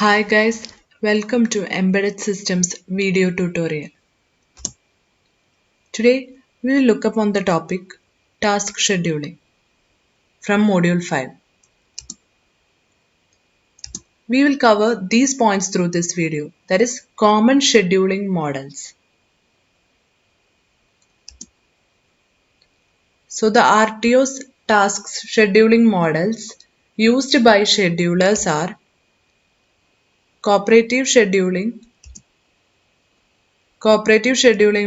Hi guys, welcome to Embedded Systems video tutorial. Today we will look upon the topic task scheduling from module 5. We will cover these points through this video, that is common scheduling models. So the RTO's tasks scheduling models used by schedulers are cooperative scheduling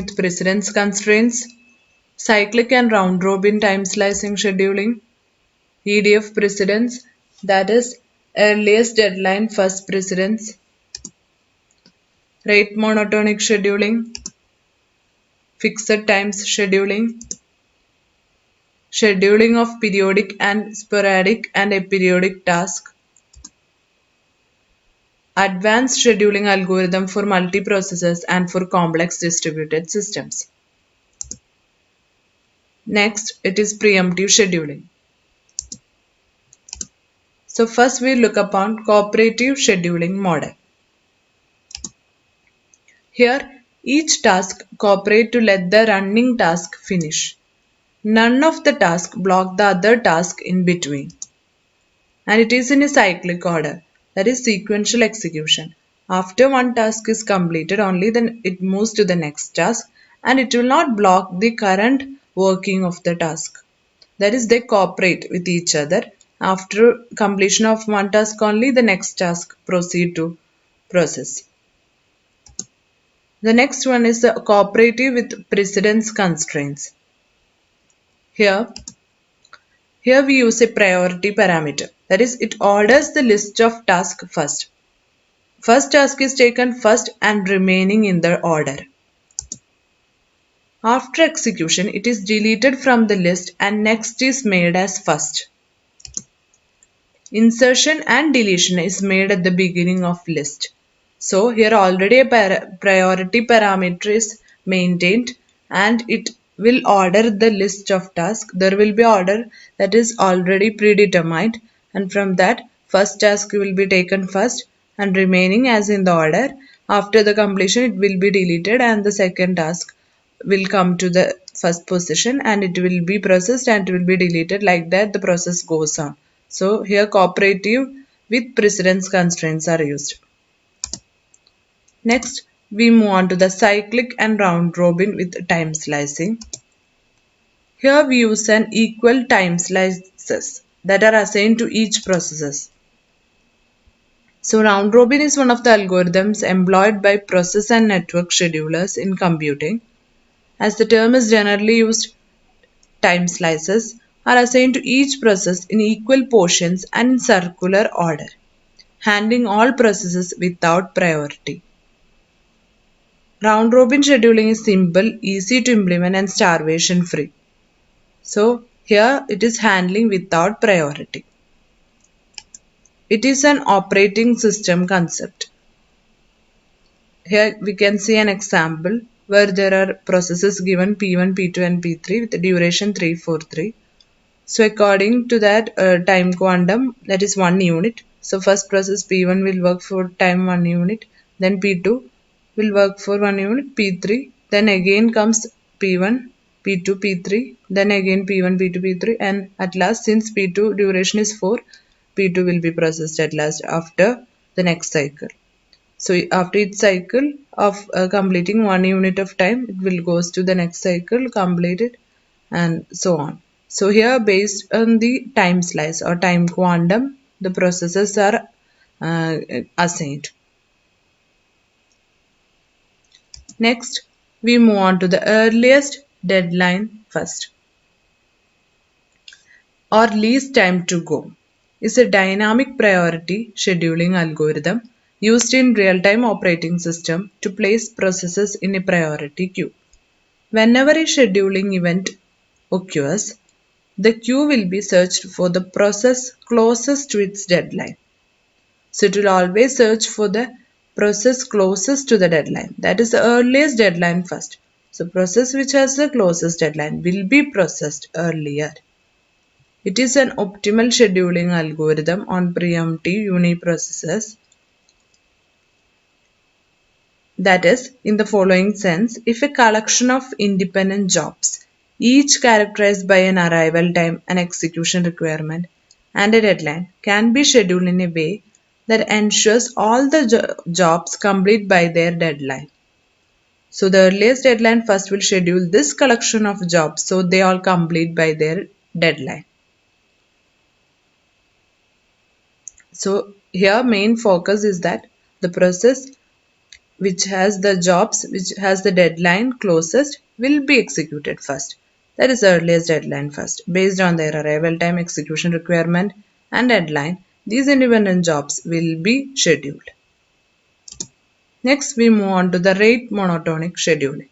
with precedence constraints, cyclic and round-robin time slicing scheduling, EDF precedence, that is earliest deadline first precedence, rate monotonic scheduling, fixed times scheduling, scheduling of periodic and sporadic and aperiodic tasks, advanced scheduling algorithm for multiprocessors and for complex distributed systems. Next, it is preemptive scheduling. So first we look upon cooperative scheduling model. Here, each task cooperate to let the running task finish. None of the tasks block the other task in between. And it is in a cyclic order, that is sequential execution. After one task is completed, only then it moves to the next task and it will not block the current working of the task. That is, they cooperate with each other. After completion of one task only, the next task proceed to process. The next one is the cooperative with precedence constraints. Here we use a priority parameter. That is, it orders the list of tasks first. First task is taken first and remaining in the order. After execution, it is deleted from the list and next is made as first. Insertion and deletion is made at the beginning of list. So here already a priority parameter is maintained and it will order the list of tasks. There will be order that is already predetermined and from that first task will be taken first and remaining as in the order. After the completion it will be deleted and the second task will come to the first position and it will be processed and it will be deleted. Like that the process goes on. So here cooperative with precedence constraints are used. Next, we move on to the cyclic and round robin with time slicing. Here we use an equal time slices that are assigned to each process. So round robin is one of the algorithms employed by process and network schedulers in computing. As the term is generally used, time slices are assigned to each process in equal portions and in circular order, handling all processes without priority. Round-robin scheduling is simple, easy to implement and starvation-free. So here it is handling without priority. It is an operating system concept. Here we can see an example where there are processes given P1, P2 and P3 with the duration 343. So according to that time quantum, that is 1 unit. So first process P1 will work for time 1 unit, then P2 will work for 1 unit, P3, then again comes P1, P2, P3, then again P1, P2, P3 and at last since P2 duration is 4, P2 will be processed at last after the next cycle. So after each cycle of completing 1 unit of time, it will goes to the next cycle, complete it and so on. So here based on the time slice or time quantum, the processes are assigned. Next, we move on to the earliest deadline first or least time to go. Is a dynamic priority scheduling algorithm used in real-time operating system to place processes in a priority queue. Whenever a scheduling event occurs, the queue will be searched for the process closest to its deadline. So it will always search for the process closest to the deadline. That is the earliest deadline first. So process which has the closest deadline will be processed earlier. It is an optimal scheduling algorithm on preemptive uniprocessors. That is, in the following sense, if a collection of independent jobs, each characterized by an arrival time, an execution requirement, and a deadline, can be scheduled in a way that ensures all the jobs complete by their deadline. So the earliest deadline first will schedule this collection of jobs so they all complete by their deadline. So here main focus is that the process which has the jobs which has the deadline closest will be executed first. That is the earliest deadline first. Based on their arrival time, execution requirement and deadline, these independent jobs will be scheduled. Next we move on to the rate monotonic scheduling.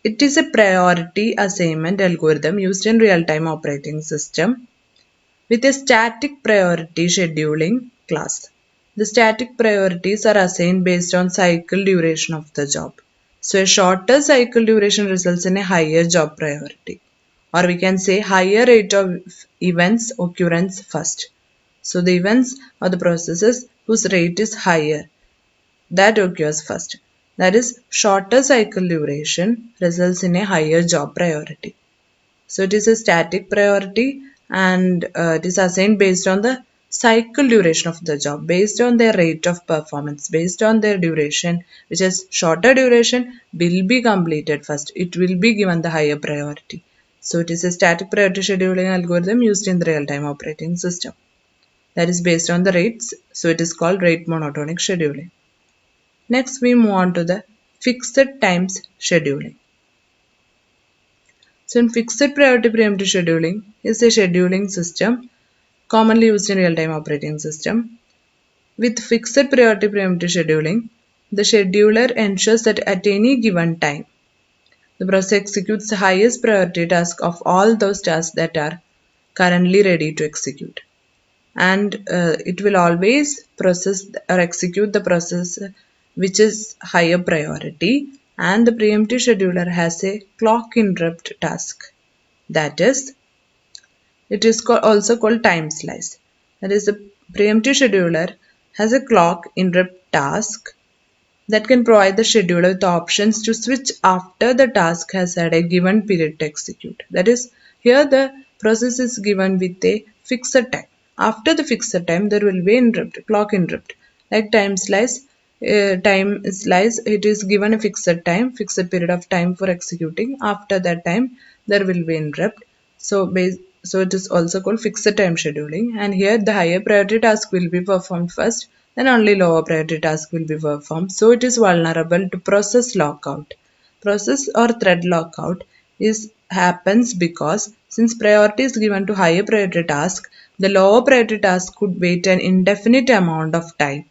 It is a priority assignment algorithm used in real-time operating system with a static priority scheduling class. The static priorities are assigned based on cycle duration of the job. So a shorter cycle duration results in a higher job priority, or we can say higher rate of events occurrence first. So the events or the processes whose rate is higher, that occurs first. That is, shorter cycle duration results in a higher job priority. So it is a static priority and it is assigned based on the cycle duration of the job, based on their rate of performance, based on their duration, which is shorter duration will be completed first. It will be given the higher priority. So it is a static priority scheduling algorithm used in the real-time operating system. That is based on the rates. So it is called rate monotonic scheduling. Next we move on to the fixed times scheduling. So in fixed priority preemptive scheduling is a scheduling system commonly used in real-time operating system. With fixed priority preemptive scheduling, the scheduler ensures that at any given time, the process executes the highest priority task of all those tasks that are currently ready to execute. And it will always process or execute the process which is higher priority, and the preemptive scheduler has a clock interrupt task. That is, it is also called time slice. That is, the preemptive scheduler has a clock interrupt task that can provide the scheduler with options to switch after the task has had a given period to execute. That is, here the process is given with a fixed time. After the fixed time, there will be interrupt, clock interrupt. Like time slice, it is given a fixed time, fixed period of time for executing. After that time, there will be interrupt. So it is also called fixed time scheduling. And here the higher priority task will be performed first, then only lower priority task will be performed. So it is vulnerable to process lockout. Process or thread lockout happens because since priority is given to higher priority task, the lower priority task could wait an indefinite amount of time.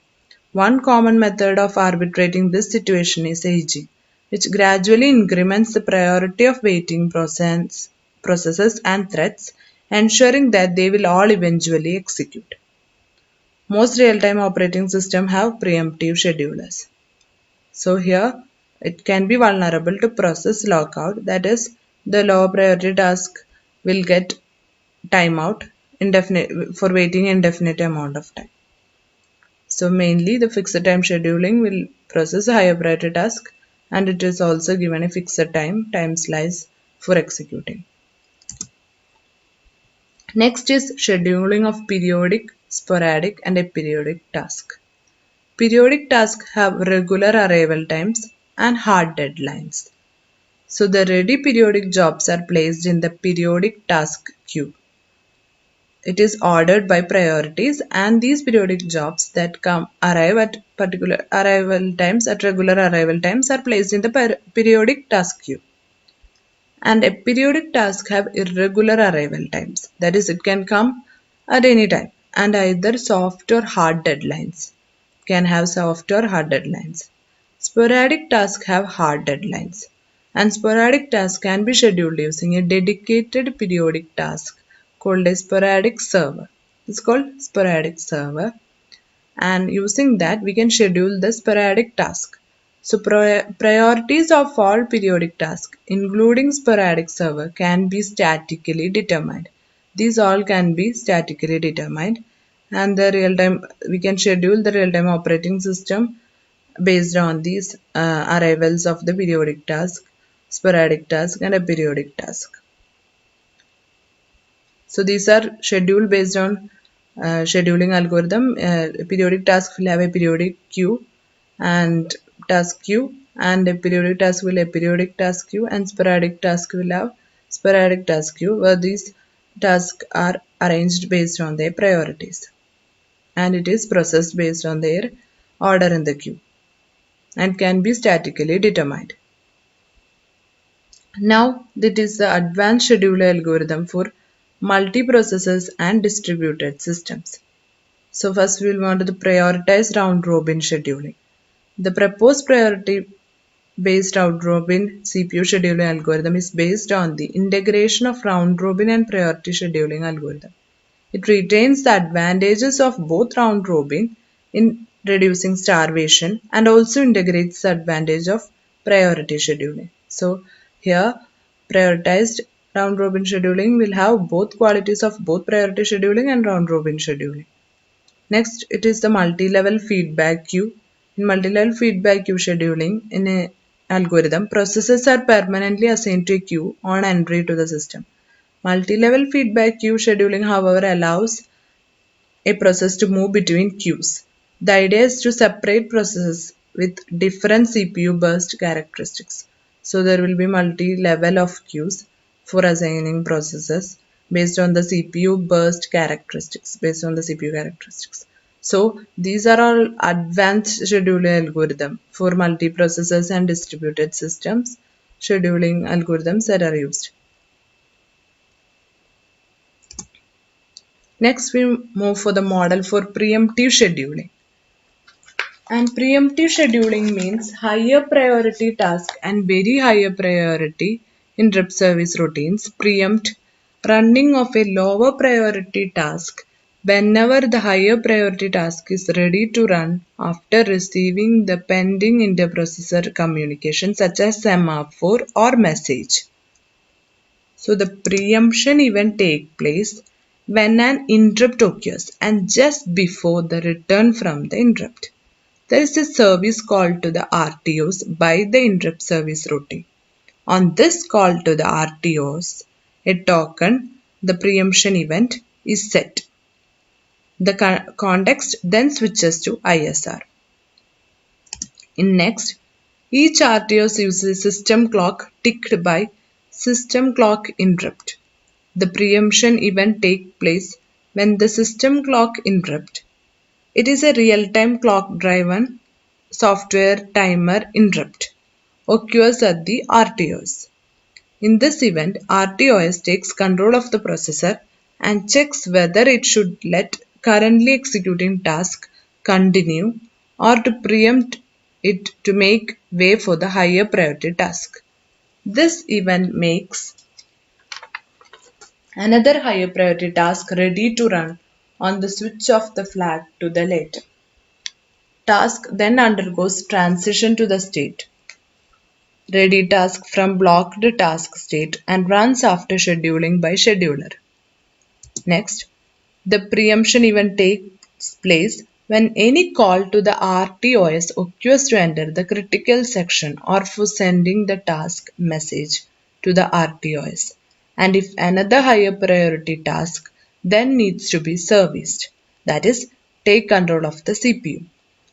One common method of arbitrating this situation is aging, which gradually increments the priority of waiting processes and threads, ensuring that they will all eventually execute. Most real-time operating systems have preemptive schedulers. So here it can be vulnerable to process lockout, that is, the lower priority task will get timeout indefinite for waiting indefinite amount of time. So mainly the fixed time scheduling will process a higher priority task, and it is also given a fixed time slice for executing. Next is scheduling of periodic, sporadic and aperiodic task. Periodic tasks have regular arrival times and hard deadlines. So the ready periodic jobs are placed in the periodic task queue. It is ordered by priorities, and these periodic jobs that arrive at particular arrival times at regular arrival times are placed in the periodic task queue. And a periodic task have irregular arrival times. That is, it can come at any time and either soft or hard deadlines. Can have soft or hard deadlines. Sporadic tasks have hard deadlines. And sporadic tasks can be scheduled using a dedicated periodic task called a sporadic server. It's called sporadic server, and using that we can schedule the sporadic task. So priorities of all periodic tasks, including sporadic server, can be statically determined. These all can be statically determined, and the real-time we can schedule the real-time operating system based on these arrivals of the periodic task, sporadic task and aperiodic task. So these are scheduled based on scheduling algorithm. Periodic task will have a periodic queue and task queue, and a periodic task will have a periodic task queue, and sporadic task will have sporadic task queue, where these tasks are arranged based on their priorities, and it is processed based on their order in the queue and can be statically determined. Now, that is the advanced scheduler algorithm for multiprocessors and distributed systems. So first we will want to prioritize round robin scheduling. The proposed priority based round robin CPU scheduling algorithm is based on the integration of round robin and priority scheduling algorithm. It retains the advantages of both round robin in reducing starvation and also integrates the advantage of priority scheduling. So here prioritized round robin scheduling will have both qualities of both priority scheduling and round robin scheduling. Next, it is the multi-level feedback queue. In multi-level feedback queue scheduling, in a algorithm, processes are permanently assigned to a queue on entry to the system. Multi-level feedback queue scheduling, however, allows a process to move between queues. The idea is to separate processes with different CPU burst characteristics. So there will be multi-level of queues for assigning processes based on the CPU burst characteristics, So these are all advanced scheduling algorithm for multiprocessors and distributed systems scheduling algorithms that are used. Next, we move for the model for preemptive scheduling. And preemptive scheduling means higher priority task and very higher priority interrupt service routines preempt running of a lower priority task whenever the higher priority task is ready to run after receiving the pending interprocessor communication such as semaphore or message. So the preemption event takes place when an interrupt occurs and just before the return from the interrupt. There is a service call to the RTOs by the interrupt service routine. On this call to the RTOs, a token, the preemption event, is set. The context then switches to ISR. In next, each RTO uses a system clock ticked by system clock interrupt. The preemption event takes place when the system clock interrupt. It is a real-time clock-driven software timer interrupt occurs at the RTOs. In this event, RTOS takes control of the processor and checks whether it should let currently executing task continue or to preempt it to make way for the higher priority task. This event makes another higher priority task ready to run on the switch of the flag to the later. Task then undergoes transition to the state ready task from blocked task state and runs after scheduling by scheduler. Next, the preemption event takes place when any call to the RTOS occurs to enter the critical section or for sending the task message to the RTOS, and if another higher priority task then needs to be serviced, that is, take control of the CPU.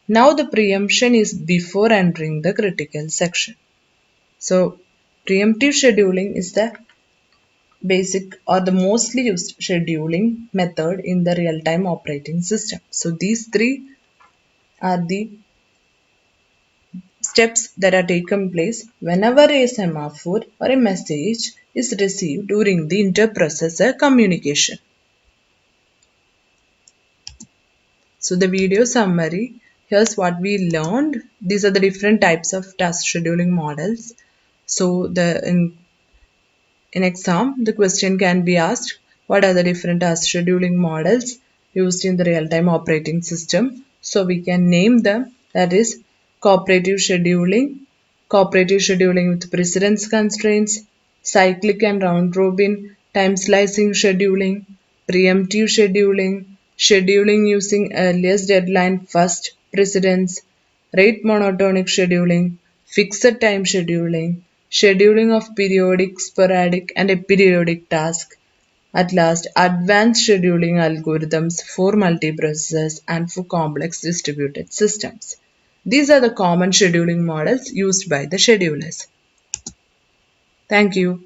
Now the preemption is before entering the critical section. So preemptive scheduling is the basic or the mostly used scheduling method in the real-time operating system. So these three are the steps that are taken place whenever a semaphore or a message is received during the interprocessor communication. So the video summary, here's what we learned. These are the different types of task scheduling models. So in exam, the question can be asked, what are the different task scheduling models used in the real-time operating system? So we can name them, that is cooperative scheduling with precedence constraints, cyclic and round-robin, time-slicing scheduling, preemptive scheduling using earliest deadline first precedence, rate monotonic scheduling, fixed time scheduling, scheduling of periodic, sporadic, and aperiodic tasks. At last, advanced scheduling algorithms for multiprocessors and for complex distributed systems. These are the common scheduling models used by the schedulers. Thank you.